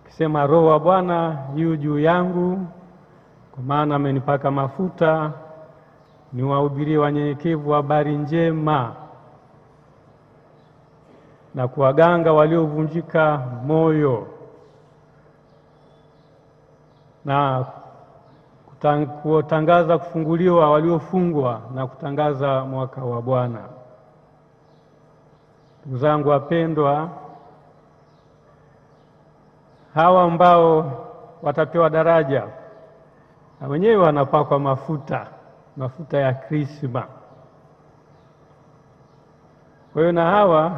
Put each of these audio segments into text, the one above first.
Kisema Roho wa Bwana yu juu yangu, kwa maana amenipaka mafuta niwahubirie wanyenyekevu habari njema, na kuwaganga waliovunjika moyo, na kutangaza kufunguliwa waliofungwa, na kutangaza mwaka wa Bwana. Ndugu zangu wapendwa, hawa ambao watapewa daraja na wenyewe wanapakwa mafuta ya Krisma. Kwa hiyo na hawa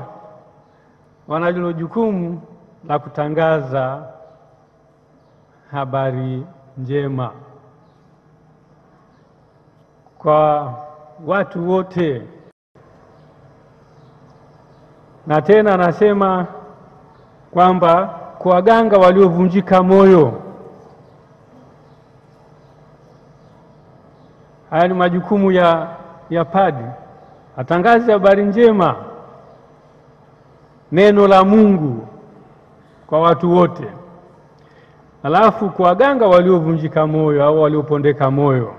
wanalo jukumu la kutangaza habari njema kwa watu wote. Na tena anasema kwamba kuwaganga waliovunjika moyo. Haya ni majukumu ya padri, atangaze habari njema, neno la Mungu kwa watu wote. Alafu kuwaganga waliovunjika moyo au waliopondeka moyo,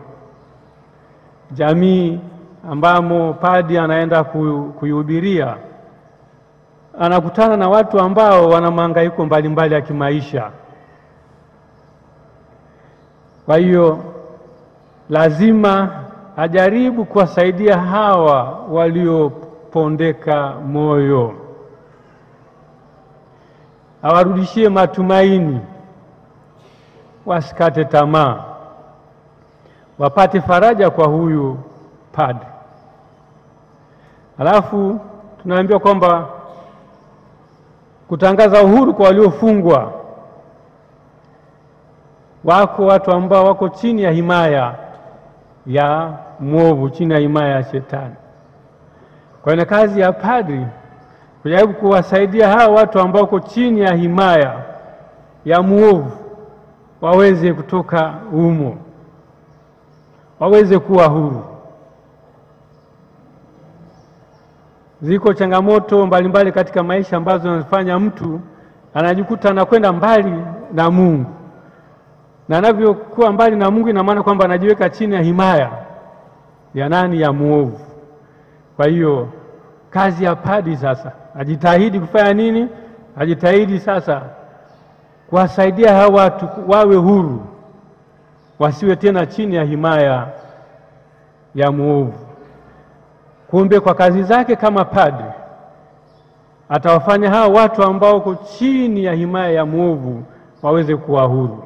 jamii ambamo padri anaenda kuihubiria, anakutana na watu ambao wana mahangaiko mbalimbali ya kimaisha. Kwa hiyo lazima ajaribu kuwasaidia hawa waliopondeka moyo, awarudishie matumaini, wasikate tamaa, wapate faraja kwa huyu padri. Alafu tunaambiwa kwamba kutangaza uhuru kwa waliofungwa. Wako watu ambao wako chini ya himaya ya mwovu, chini ya himaya ya shetani. Kwa hiyo kazi ya padri kujaribu kuwasaidia hawa watu ambao wako chini ya himaya ya mwovu waweze kutoka humo, waweze kuwa huru. Ziko changamoto mbalimbali katika maisha ambazo zinafanya mtu anajikuta anakwenda mbali na Mungu, na anavyokuwa mbali na Mungu ina maana kwamba anajiweka chini ya himaya ya nani? Ya mwovu. Kwa hiyo kazi ya padri sasa ajitahidi kufanya nini? Ajitahidi sasa kuwasaidia hawa watu wawe huru, wasiwe tena chini ya himaya ya mwovu. Kumbe kwa kazi zake kama padri atawafanya hawa watu ambao wako chini ya himaya ya mwovu waweze kuwa huru.